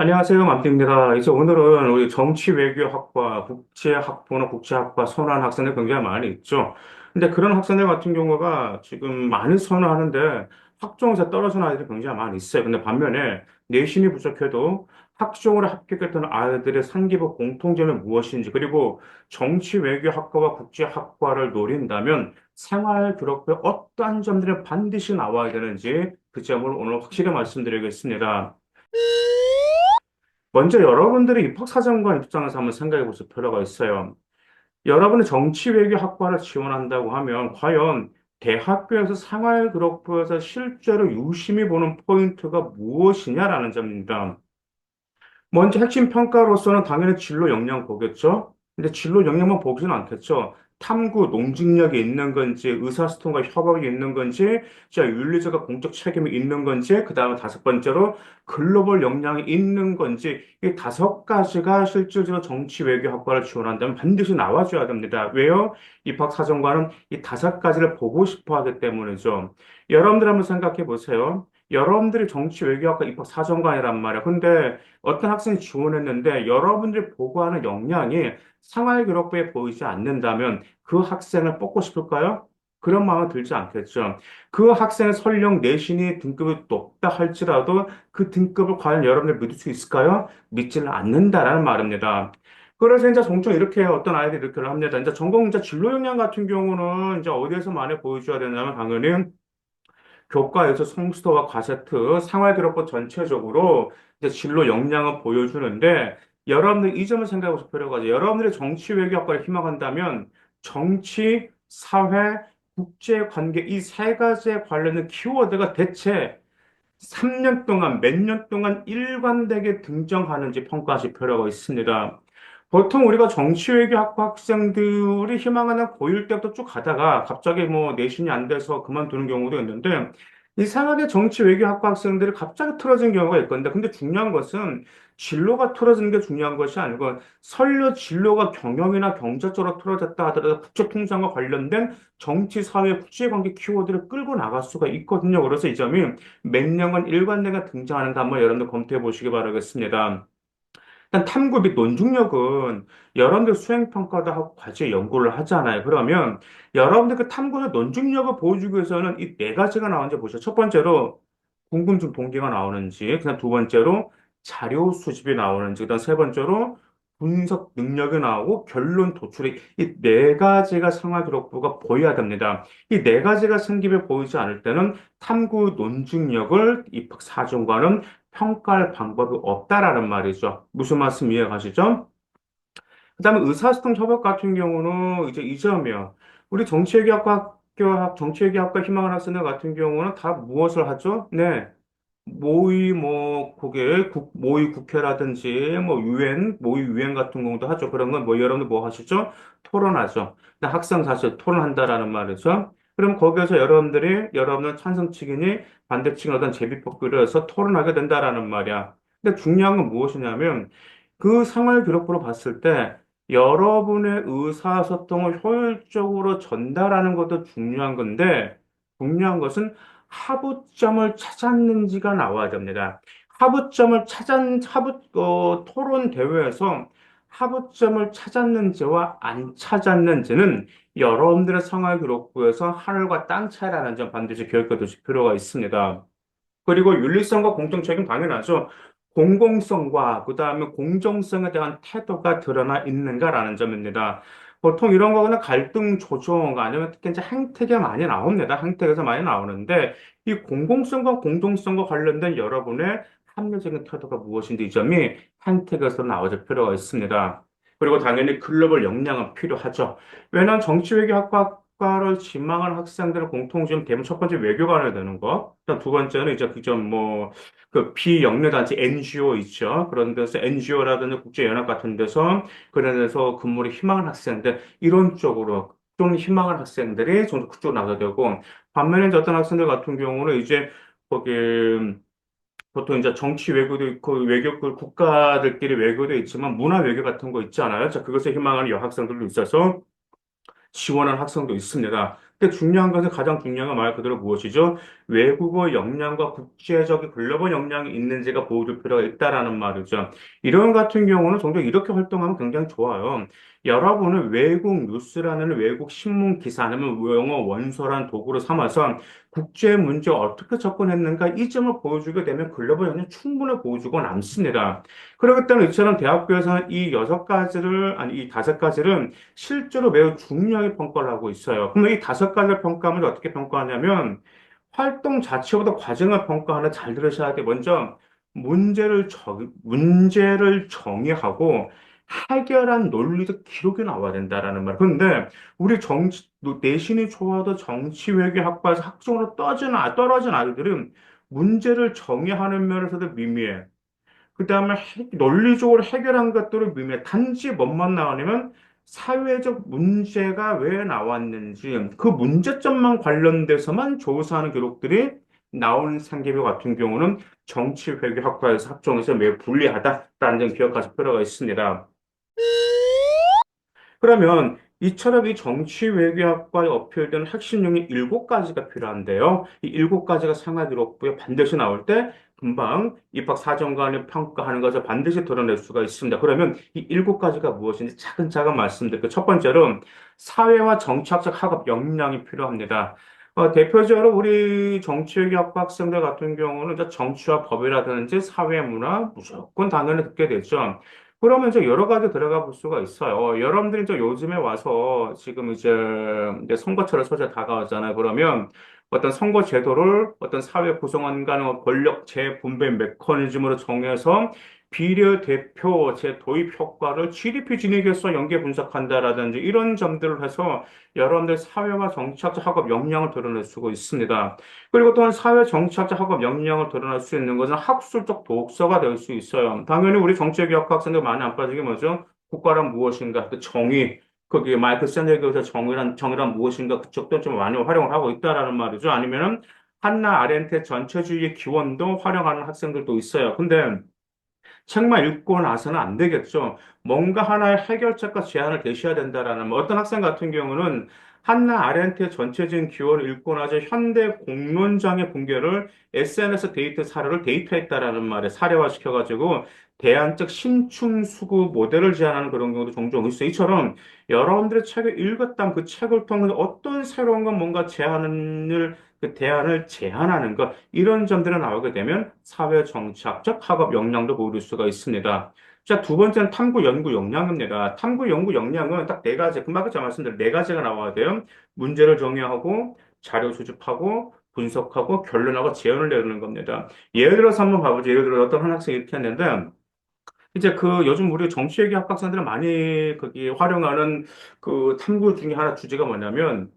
안녕하세요, 맘띠입니다. 이제 오늘은 우리 정치외교학과, 국제학부나 국제학과 선호하는 학생들 굉장히 많이 있죠. 근데 그런 학생들 같은 경우가 지금 많이 선호하는데 학종에서 떨어진 아이들이 굉장히 많이 있어요. 근데 반면에 내신이 부족해도 학종으로 합격했던 아이들의 상기부 공통점이 무엇인지, 그리고 정치외교학과와 국제학과를 노린다면 생활 기록부에 어떠한 점들이 반드시 나와야 되는지 그 점을 오늘 확실히 말씀드리겠습니다. 먼저 여러분들의 입학사정관 입장에서 한번 생각해 보실 필요가 있어요. 여러분이 정치외교학과를 지원한다고 하면 과연 대학교에서 생활기록부에서 실제로 유심히 보는 포인트가 무엇이냐라는 점입니다. 먼저 핵심 평가로서는 당연히 진로 역량 보겠죠. 근데 진로 역량만 보지는 않겠죠. 탐구, 농직력이 있는 건지, 의사소통과 협업이 있는 건지, 자, 윤리적과 공적 책임이 있는 건지, 그 다음에 다섯 번째로 글로벌 역량이 있는 건지, 이 다섯 가지가 실질적으로 정치 외교학과를 지원한다면 반드시 나와줘야 됩니다. 왜요? 입학사정관은 이 다섯 가지를 보고 싶어 하기 때문이죠. 여러분들 한번 생각해 보세요. 여러분들이 정치 외교학과 입학사정관이란 말이야. 근데 어떤 학생이 지원했는데 여러분들이 보고하는 역량이 생활기록부에 보이지 않는다면 그 학생을 뽑고 싶을까요? 그런 마음은 들지 않겠죠. 그 학생의 설령 내신이 등급이 높다 할지라도 그 등급을 과연 여러분들 믿을 수 있을까요? 믿지는 않는다라는 말입니다. 그래서 이제 종종 이렇게 어떤 아이들이 이렇게 합니다. 이제 전공 이제 진로 역량 같은 경우는 이제 어디에서 많이 보여줘야 되냐면 당연히 교과에서 성수도와 가세트, 생활기록부 전체적으로 이제 진로 역량을 보여주는데 여러분들 이 점을 생각해 보실 필요가 있어요. 여러분들이 정치 외교학과를 희망한다면 정치, 사회, 국제 관계 이 세 가지에 관련된 키워드가 대체 3년 동안, 몇 년 동안 일관되게 등장하는지 평가하실 필요가 있습니다. 보통 우리가 정치외교학과 학생들이 희망하는 고1 때부터 쭉 가다가 갑자기 뭐 내신이 안 돼서 그만두는 경우도 있는데 이상하게 정치외교학과 학생들이 갑자기 틀어진 경우가 있건데 근데 중요한 것은 진로가 틀어지는 게 중요한 것이 아니고 설령 진로가 경영이나 경제 쪽으로 틀어졌다 하더라도 국제통상과 관련된 정치, 사회, 국제관계 키워드를 끌고 나갈 수가 있거든요. 그래서 이 점이 몇 년간 일관되게 등장하는가 한번 여러분들 검토해 보시기 바라겠습니다. 일단 탐구 및 논중력은 여러분들 수행평가도 하고 과제 연구를 하잖아요. 그러면 여러분들 그 탐구의 논중력을 보여주기 위해서는 이 네 가지가 나오는지 보시죠. 첫 번째로 궁금증 동기가 나오는지, 그다음 두 번째로 자료 수집이 나오는지, 그다음 세 번째로 분석 능력이 나오고 결론 도출이 이 네 가지가 생활 기록부가 보여야 됩니다. 이 네 가지가 생기에 보이지 않을 때는 탐구 논증력을 입학 사정과는 평가할 방법이 없다라는 말이죠. 무슨 말씀 이해가시죠? 그다음에 의사소통 협업 같은 경우는 이제 이 점이요. 우리 정치외교학과 희망하는 학생들 같은 경우는 다 무엇을 하죠? 네. 모의 뭐 그게 모의 국회라든지 뭐 유엔 모의 유엔 같은 경우도 하죠. 그런 건 뭐 여러분들 뭐 하시죠? 토론하죠. 근데 학생 사실 토론한다라는 말이죠. 그럼 거기에서 여러분들 찬성측이니 반대측이 어떤 제비뽑기를 해서 토론하게 된다라는 말이야. 근데 중요한 건 무엇이냐면 그 생활 기록부로 봤을 때 여러분의 의사소통을 효율적으로 전달하는 것도 중요한 건데 중요한 것은 하부점을 찾았는지가 나와야 됩니다. 토론 대회에서 하부점을 찾았는지와 안 찾았는지는 여러분들의 생활 기록부에서 하늘과 땅 차이라는 점 반드시 기억해 두실 필요가 있습니다. 그리고 윤리성과 공정책임 당연하죠. 공공성과 그다음에 공정성에 대한 태도가 드러나 있는가라는 점입니다. 보통 이런 거는 갈등 조정 아니면 특히 이제 행택에 많이 나옵니다. 행택에서 많이 나오는데 이 공공성과 공정성과 관련된 여러분의 합리적인 태도가 무엇인지 이 점이 행택에서 나와줄 필요가 있습니다. 그리고 당연히 글로벌 역량은 필요하죠. 왜냐하면 정치외교학과를 지망하는 학생들의 공통점 대부분 첫 번째 외교관을 되는 거. 일단 두 번째는 이제 그점 뭐, 그 비영리단체 NGO 있죠. 그런 데서 NGO라든지 국제연합 같은 데서 그런 데서 근무를 희망하는 학생들, 이런 쪽으로 좀 희망하는 학생들이 좀 그쪽으로 나가게 되고, 반면에 이제 어떤 학생들 같은 경우는 이제 거기 보통 이제 정치 외교도 있고 외교 그 국가들끼리 외교도 있지만 문화 외교 같은 거 있지 않아요? 자, 그것에 희망하는 여학생들도 있어서 지원하는 학생도 있습니다. 근데 중요한 것은 가장 중요한 건 말 그대로 무엇이죠? 외국어 역량과 국제적인 글로벌 역량이 있는지가 보여줄 필요가 있다라는 말이죠. 이런 같은 경우는 종종 이렇게 활동하면 굉장히 좋아요. 여러분은 외국 뉴스라는 외국 신문 기사 아니면 영어 원서란 도구를 삼아서 국제 문제에 어떻게 접근했는가 이 점을 보여주게 되면 글로벌 역량 충분히 보여주고 남습니다. 그렇기 때문에 이처럼 대학교에서는 이 여섯 가지를, 아니, 이 다섯 가지를 실제로 매우 중요하게 평가를 하고 있어요. 그러면 이 다섯 가지를 평가하면 어떻게 평가하냐면 활동 자체보다 과정을 평가하는 잘 들으셔야 돼. 먼저 문제를 정의하고 해결한 논리도 기록이 나와야 된다라는 말. 그런데 우리 내신이 좋아도 정치 외교 학과에서 학종으로 떨어진 아이들은 문제를 정의하는 면에서도 미미해. 그 다음에 논리적으로 해결한 것들을 의미해 단지 뭐만 나오냐면 사회적 문제가 왜 나왔는지 그 문제점만 관련돼서만 조사하는 기록들이 나온 상계교 같은 경우는 정치외교학과에서 학종에서 매우 불리하다라는 점 기억하실 필요가 있습니다. 그러면 이처럼 이 정치 외교학과에 어필된 핵심 용이 일곱 가지가 필요한데요. 이 일곱 가지가 상하기록부에 반드시 나올 때 금방 입학 사정관이 평가하는 것을 반드시 드러낼 수가 있습니다. 그러면 이 일곱 가지가 무엇인지 차근차근 말씀드릴게요. 첫 번째로 사회와 정치학적 학업 역량이 필요합니다. 대표적으로 우리 정치외교학과 학생들 같은 경우는 이제 정치와 법이라든지 사회문화 무조건 당연히 듣게 되죠. 그러면 이제 여러 가지 들어가 볼 수가 있어요. 여러분들이 이제 요즘에 와서 지금 이제 선거철 소재 다가왔잖아요. 그러면 어떤 선거 제도를 어떤 사회 구성원 간의 권력 재분배 메커니즘으로 정해서 비례대표 재도입 효과를 GDP 진입에서 연계 분석한다라든지 이런 점들을 해서 여러분들 사회와 정치학적 학업 역량을 드러낼 수가 있습니다. 그리고 또한 사회 정치학적 학업 역량을 드러낼 수 있는 것은 학술적 독서가 될 수 있어요. 당연히 우리 정치외교학과 학생들 많이 안 빠지게 뭐죠? 국가란 무엇인가? 그 정의, 거기에 마이클 샌델교에서 정의란 무엇인가? 그쪽도 좀 많이 활용을 하고 있다라는 말이죠. 아니면은 한나 아렌트 전체주의 기원도 활용하는 학생들도 있어요. 근데 책만 읽고 나서는 안 되겠죠. 뭔가 하나의 해결책과 제안을 제시해야 된다라는 뭐 어떤 학생 같은 경우는 한나 아렌트의 전체적인 기원을 읽고 나서 현대 공론장의 붕괴를 SNS 데이트 사례를 데이트했다라는 말에 사례화시켜가지고 대안적 심층수구 모델을 제안하는 그런 경우도 종종 있어요. 이처럼 여러분들의 책을 읽었다면 그 책을 통해서 어떤 새로운 건 뭔가 제안을 그 대안을 제안하는 것 이런 점들이 나오게 되면 사회 정치학적 학업 역량도 보일 수가 있습니다. 자, 두 번째는 탐구 연구 역량입니다. 탐구 연구 역량은 딱 네 가지, 금방 제가 말씀드린 네 가지가 나와야 돼요. 문제를 정의하고 자료 수집하고 분석하고 결론하고 제언을 내는 겁니다. 예를 들어서 한번 봐보죠. 예를 들어 어떤 한 학생이 이렇게 했는데 이제 그 요즘 우리 정치외교 학생들은 많이 거기 활용하는 그 탐구 중에 하나 주제가 뭐냐면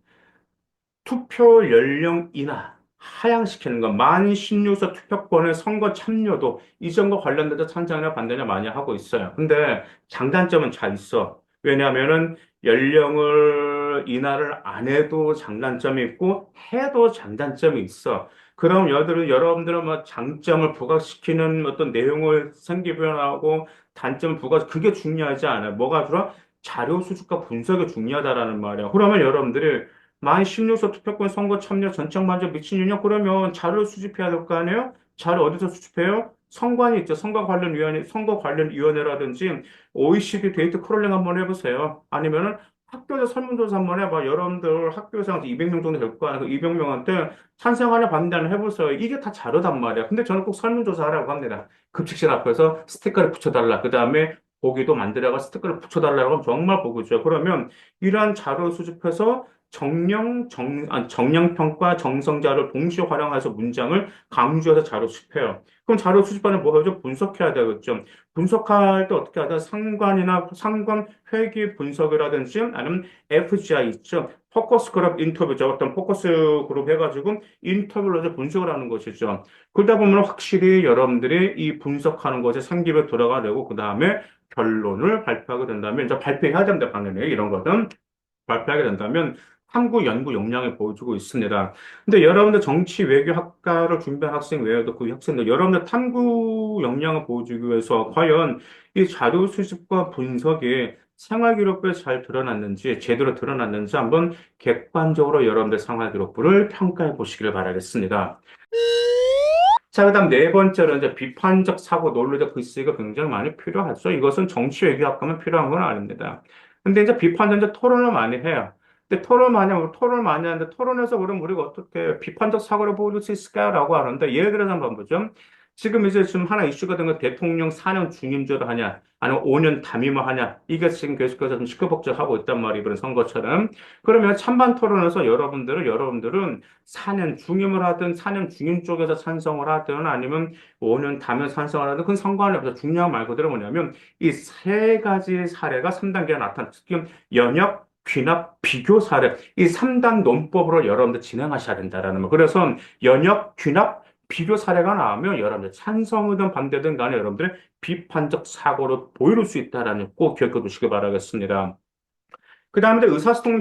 투표 연령 인하, 하향시키는 것, 만 16세 투표권의 선거 참여도 이점과 관련돼서 찬성이나 반대냐 많이 하고 있어요. 근데 장단점은 잘 있어. 왜냐하면은 연령을 인하를 안 해도 장단점이 있고 해도 장단점이 있어. 그럼 여러분들은 뭐 장점을 부각시키는 어떤 내용을 생기변하고 단점을 그게 중요하지 않아요. 뭐가 주로 자료 수집과 분석이 중요하다라는 말이야. 그러면 여러분들이 만 16세 투표권 선거 참여 전적 만족 미친년이요? 그러면 자료를 수집해야 될 거 아니에요? 자료 어디서 수집해요? 선관위 있죠. 선거 관련 위원회라든지 OECD 데이트 크롤링 한번 해보세요. 아니면은 학교에서 설문조사 한번 해봐. 여러분들 학교에서 한 200명 정도 될 거 아니에요. 그 200명한테 찬성하냐 반대하냐 해보세요. 이게 다 자료단 말이야. 근데 저는 꼭 설문조사 하라고 합니다. 급식실 앞에서 스티커를 붙여달라. 그 다음에 보기도 만들어가 스티커를 붙여달라고 하면 정말 보고 줘요. 그러면 이러한 자료 수집해서 정량평가 정성자를 동시에 활용해서 문장을 강조해서 자료 수집해요. 그럼 자료 수집하는 뭐 하죠? 분석해야 되겠죠. 분석할 때 어떻게 하다 상관 회계 분석이라든지 아니면 FGI 있죠. 포커스 그룹 인터뷰죠. 어떤 포커스 그룹 해가지고 인터뷰를 해서 분석을 하는 것이죠. 그러다 보면 확실히 여러분들이 이 분석하는 것에 상기를 들어가 되고 그 다음에 결론을 발표하게 된다면 이제 발표해야 됩니다. 당연히 이런 거든. 발표하게 된다면 탐구 연구 역량을 보여주고 있습니다. 근데 여러분들 정치 외교 학과를 준비한 학생 외에도 그 학생들 여러분들 탐구 역량을 보여주기 위해서 과연 이 자료 수집과 분석에 생활기록부에 잘 드러났는지, 제대로 드러났는지 한번 객관적으로 여러분들 생활기록부를 평가해 보시기를 바라겠습니다. 자, 그다음 네 번째로 이제 비판적 사고, 논리적 글쓰기가 굉장히 많이 필요하죠. 이것은 정치 외교학과만 필요한 건 아닙니다. 근데 이제 비판적 토론을 많이 해요. 근데 토론 많이 하면 토론을 많이 하는데 토론에서 그럼 우리가 어떻게 비판적 사고를 보여줄 수 있을까라고 하는데 예를 들어서 한번 보죠. 지금 하나 이슈가 된 건 대통령 4년 중임제로 하냐, 아니면 5년 담임을 하냐, 이게 지금 계속해서 좀 시끌벅적하고 있단 말이에요. 이번 선거처럼. 그러면 찬반 토론에서 여러분들은 4년 중임을 하든 4년 중임 쪽에서 찬성을 하든 아니면 5년 담임 찬성을 하든 그건 상관이 없어. 중요한 말 그대로 뭐냐면 이 세 가지 사례가 3단계가 나타난 특히 연역 귀납, 비교 사례, 이 3단 논법으로 여러분들 진행하셔야 된다라는 거. 그래서 연역, 귀납, 비교 사례가 나오면 여러분들 찬성이든 반대든 간에 여러분들의 비판적 사고를 보일 수 있다라는 거 꼭 기억해 두시기 바라겠습니다. 그 다음에 의사소통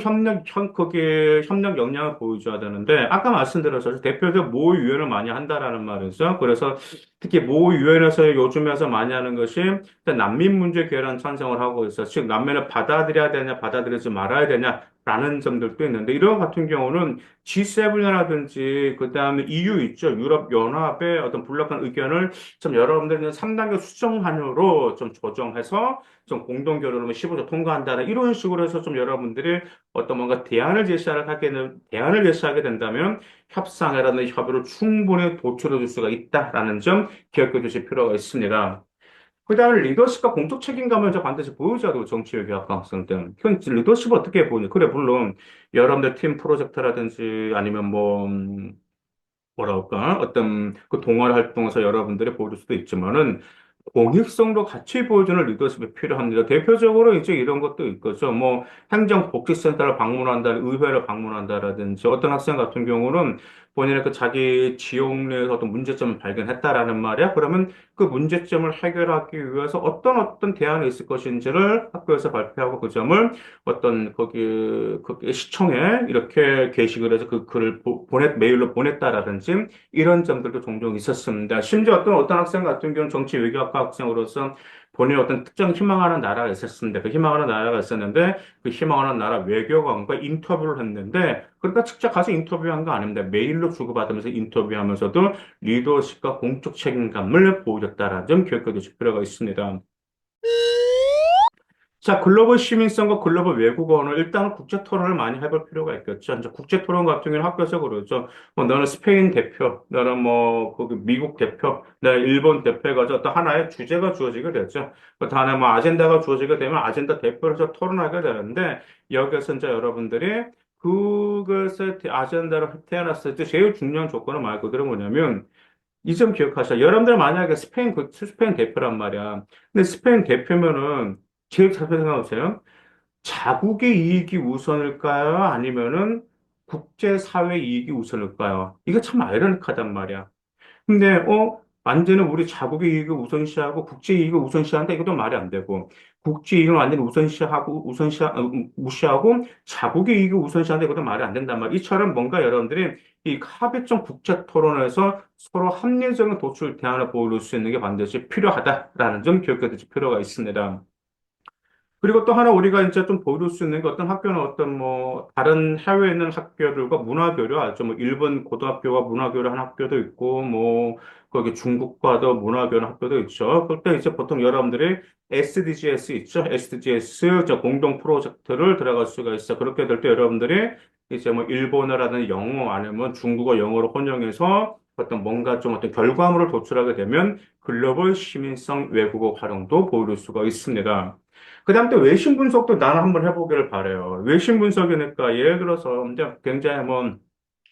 거기에 협력 역량을 보여줘야 되는데, 아까 말씀드렸죠. 대표적 모의유연을 많이 한다라는 말이죠. 그래서 특히 모의유연에서 요즘에서 많이 하는 것이 일단 난민 문제 개란 찬성을 하고 있어. 즉, 난민을 받아들여야 되냐, 받아들이지 말아야 되냐라는 점들도 있는데, 이런 같은 경우는 G7이라든지, 그 다음에 EU 있죠. 유럽연합의 어떤 불락한 의견을 좀 여러분들은 3단계 수정안으로 좀 조정해서 좀 공동 결의로 15조 통과한다는 이런 식으로 해서 좀 여러분들이 어떤 뭔가 대안을 제시하게 된다면 협상이라는 협의를 충분히 도출해 줄 수가 있다라는 점 기억해 두실 필요가 있습니다. 그다음에 리더십과 공적 책임감을 이제 반드시 보여줘야 되고 정치외교학 학생들. 그건 리더십 어떻게 보냐? 그래 물론 여러분들 팀 프로젝트라든지 아니면 뭐랄까, 어떤 그 동아리 활동에서 여러분들이 보여줄 수도 있지만은, 공익성도 같이 보여주는 리더십이 필요합니다. 대표적으로 이제 이런 것도 있겠죠. 뭐, 행정복지센터를 방문한다, 의회를 방문한다라든지, 어떤 학생 같은 경우는 본인의 그 자기 지역 내에서 어떤 문제점을 발견했다라는 말이야. 그러면 그 문제점을 해결하기 위해서 어떤 대안이 있을 것인지를 학교에서 발표하고 그 점을 거기 시청에 이렇게 게시글 해서 그 글을 메일로 보냈다라든지 이런 점들도 종종 있었습니다. 심지어 어떤 학생 같은 경우는 정치 외교학과 학생으로서 본인의 어떤 특정 희망하는 나라가 있었습니다. 그 희망하는 나라가 있었는데 그 희망하는 나라 외교관과 인터뷰를 했는데 그러니까 직접 가서 인터뷰한 거 아닙니다. 메일로 주고받으면서 인터뷰하면서도 리더십과 공적 책임감을 보여줬다라는 점 기억해 두실 필요가 있습니다. 자, 글로벌 시민성과 글로벌 외국어는 일단은 국제 토론을 많이 해볼 필요가 있겠죠. 이제 국제 토론 같은 경우는 학교에서 그러죠. 너는 스페인 대표, 너는 거기 미국 대표, 내가 일본 대표 해가지고 어떤 하나의 주제가 주어지게 되죠. 그 다음에 아젠다가 주어지게 되면 아젠다 대표를 해서 토론하게 되는데, 여기서 이제 여러분들이 그것의 아젠다를 태어났을 때 제일 중요한 조건은 말 그대로 뭐냐면, 이 점 기억하셔. 여러분들 만약에 스페인 대표란 말이야. 근데 스페인 대표면은 제일 잘 생각해보세요. 자국의 이익이 우선일까요? 아니면은 국제사회 이익이 우선일까요? 이게 참 아이러니하단 말이야. 근데, 완전히 우리 자국의 이익을 우선시하고 국제 이익을 우선시하는데 이것도 말이 안 되고, 국제 이익을 완전히 무시하고 자국의 이익을 우선시하는데 이것도 말이 안 된단 말이야. 이처럼 뭔가 여러분들이 이 합의점 국제 토론에서 서로 합리적인 도출 대안을 보여줄 수 있는 게 반드시 필요하다라는 점 기억해 두실 필요가 있습니다. 그리고 또 하나 우리가 이제 좀 보여줄 수 있는 게 어떤 학교는 다른 해외에 있는 학교들과 문화교류 알죠. 일본 고등학교와 문화교류 한 학교도 있고, 거기 중국과도 문화교류 학교도 있죠. 그때 이제 보통 여러분들이 SDGs 있죠. SDGs 저 공동 프로젝트를 들어갈 수가 있어. 그렇게 될 때 여러분들이 이제 일본어라는 영어 아니면 중국어 영어로 혼용해서 뭔가 좀 어떤 결과물을 도출하게 되면 글로벌 시민성 외국어 활용도 보여줄 수가 있습니다. 그 다음 또 외신 분석도 나는 한번 해보기를 바래요. 외신 분석이니까 예를 들어서 이제 굉장히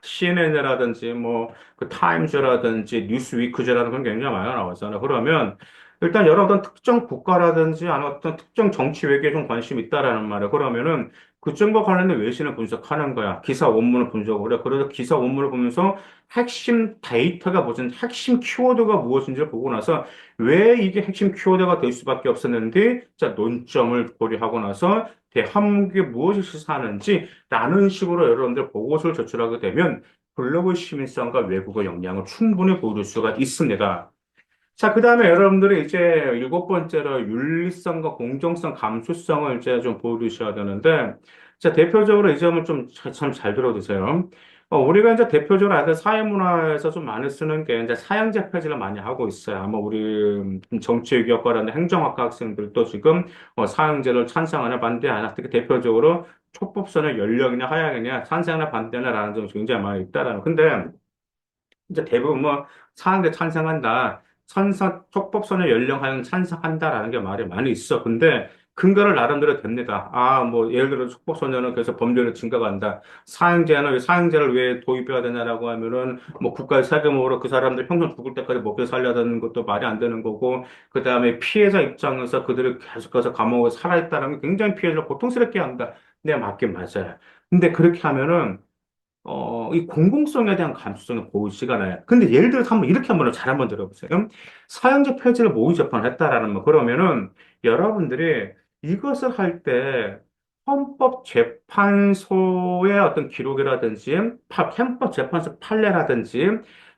CNN이라든지 그 타임즈라든지 뉴스위크즈라는 건 굉장히 많이 나오잖아요. 그러면 일단 여러 어떤 특정 국가라든지 아니면 어떤 특정 정치 외교에 좀 관심이 있다라는 말이에요. 그러면은 그점과 관련된 외신을 분석하는 거야. 기사 원문을 분석을 해. 그래서 기사 원문을 보면서 핵심 데이터가 무슨 핵심 키워드가 무엇인지를 보고 나서 왜 이게 핵심 키워드가 될 수밖에 없었는지 자 논점을 고려하고 나서 대한민국이 무엇을 시사하는지 라는 식으로 여러분들 보고서를 제출하게 되면 글로벌 시민성과 외국어 역량을 충분히 보여줄 수가 있습니다. 자, 그 다음에 여러분들이 이제 일곱 번째로 윤리성과 공정성, 감수성을 이제 좀 보여주셔야 되는데, 자, 대표적으로 이 점을 좀 참 잘 들어두세요. 우리가 이제 대표적으로 아까 사회문화에서 좀 많이 쓰는 게 이제 사형제 폐지를 많이 하고 있어요. 아마 우리 정치외교학과라는 행정학과 학생들도 지금 사형제를 찬성하나 반대하나, 특히 대표적으로 촉법소년 연령이냐 하향이냐 찬성하나 반대하나라는 점이 굉장히 많이 있다라는. 근데 이제 대부분 뭐 사람들 찬성한다. 촉법소년 연령하여 찬성한다라는 게 말이 많이 있어. 근데 근거를 나름대로 됩니다. 아, 뭐 예를 들어 촉법소년은 그래서 범죄를 증가한다. 사형제를 왜 도입해야 되냐라고 하면은 뭐 국가의 세금으로 그 사람들 평생 죽을 때까지 먹여 살려야 되는 것도 말이 안 되는 거고, 그 다음에 피해자 입장에서 그들을 계속해서 감옥에 살아있다는 게 굉장히 피해를 고통스럽게 한다. 네, 맞긴 맞아요. 근데 그렇게 하면은 이 공공성에 대한 감수성이 보이지가 않아요. 근데 예를 들어서 한번 잘 한번 들어보세요. 사형제 폐지를 모의 재판을 했다라는 거. 그러면은 여러분들이 이것을 할 때 헌법재판소의 어떤 기록이라든지, 헌법재판소 판례라든지,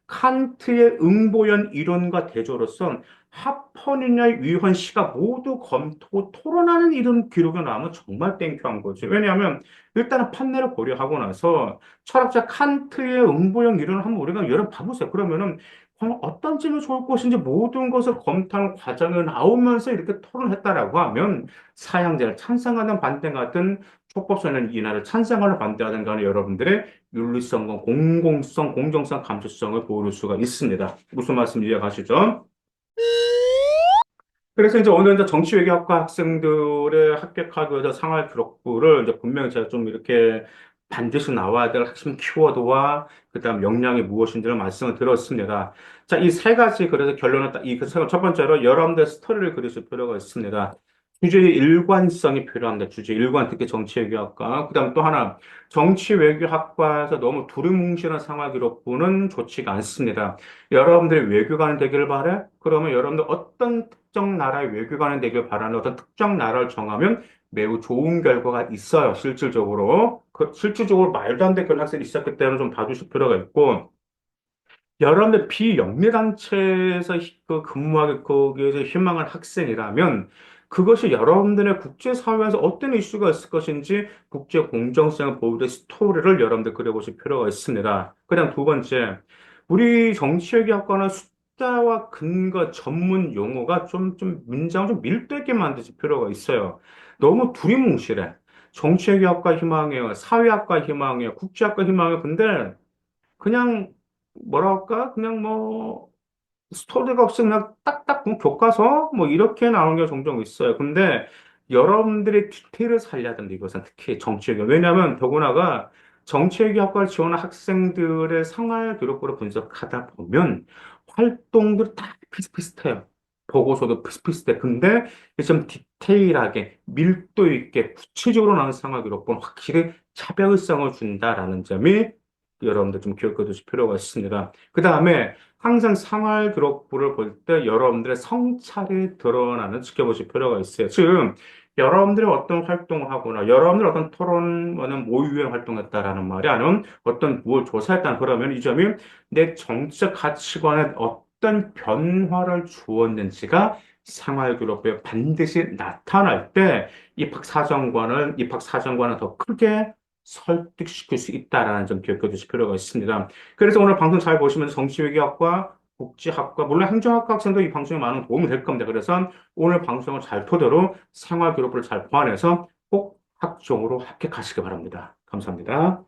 칸트의 응보연 이론과 대조로서 합헌이냐 위헌 시가 모두 검토 토론하는 이런 기록이 나오면 정말 땡큐한 거지. 왜냐하면 일단은 판례를 고려하고 나서 철학자 칸트의 응보형 이론을 한번 우리가 여러 번 봐보세요. 그러면은 과연 어떤 점이 좋을 것인지 모든 것을 검토하는 과정을 나오면서 이렇게 토론했다라고 하면 사형제를 찬성하든 반대하든 촉법소년 인하를 찬성하는 반대하든 간에 여러분들의 윤리성과 공공성, 공정성, 감수성을 보일 수가 있습니다. 무슨 말씀 이해가시죠? 그래서 이제 오늘 이제 정치외교학과 학생들의 합격하기 위해서 생활 기록부를 이제 분명히 제가 좀 이렇게 반드시 나와야 될 핵심 키워드와 그다음 역량이 무엇인지를 말씀을 드렸습니다. 자, 이 세 가지 그래서 결론은 첫 번째로 여러분들 스토리를 그리실 필요가 있습니다. 주제의 일관성이 필요합니다. 주제 일관, 특히 정치외교학과. 그다음 또 하나, 정치외교학과에서 너무 두루뭉실한 생활 기록부는 좋지가 않습니다. 여러분들이 외교관이 되길 바래? 그러면 여러분들 어떤 특정 나라의 외교관이 되길 바라는 어떤 특정 나라를 정하면 매우 좋은 결과가 있어요, 실질적으로. 실질적으로 말도 안 되는 그런 학생이 있었기 때문에 좀 봐주실 필요가 있고, 여러분들 비영리단체에서 근무하기 거기에서 희망한 학생이라면 그것이 여러분들의 국제사회에서 어떤 이슈가 있을 것인지 국제 공정성을 보호의 스토리를 여러분들 그려보실 필요가 있습니다. 그다음 두 번째, 우리 정치외교학과는 숫자와 근거 전문 용어가 문장을 좀 밀도있게 만드실 필요가 있어요. 너무 두리뭉실해. 정치외교학과 희망해요. 사회학과 희망해요. 국제학과 희망해요. 근데 그냥 뭐랄까 그냥 뭐 스토리가 없이 그냥 딱딱 그냥 교과서 뭐 이렇게 나오는 게 종종 있어요. 근데 여러분들이 디테일을 살려야 된다. 이것은 특히 정치외교. 왜냐하면 더구나가 정치외교학과를 지원한 학생들의 생활 기록부를 분석하다 보면 활동들이 다 비슷비슷해요. 보고서도 비슷비슷해. 근데 이게 좀 디테일하게 밀도 있게 구체적으로 나오는 생활 기록부는 확실히 차별성을 준다라는 점이 여러분들 좀 기억해 두실 필요가 있습니다. 그 다음에 항상 생활 기록부를 볼 때 여러분들의 성찰이 드러나는 지켜보실 필요가 있어요. 지금 여러분들이 어떤 활동을 하거나 여러분들이 어떤 토론하는 모의에 활동했다라는 말이 아니면 어떤 무엇을 조사했다 그러면 이 점이 내 정치적 가치관에 어떤 변화를 주었는지가 생활 기록부에 반드시 나타날 때 입학사정관은 더 크게 설득시킬 수 있다라는 점 기억해 두실 필요가 있습니다. 그래서 오늘 방송 잘 보시면서 정치외교학과, 국제학과, 물론 행정학과 학생도 이 방송에 많은 도움이 될 겁니다. 그래서 오늘 방송을 잘 토대로 생활 기록부를 잘 보완해서 꼭 학종으로 합격하시기 바랍니다. 감사합니다.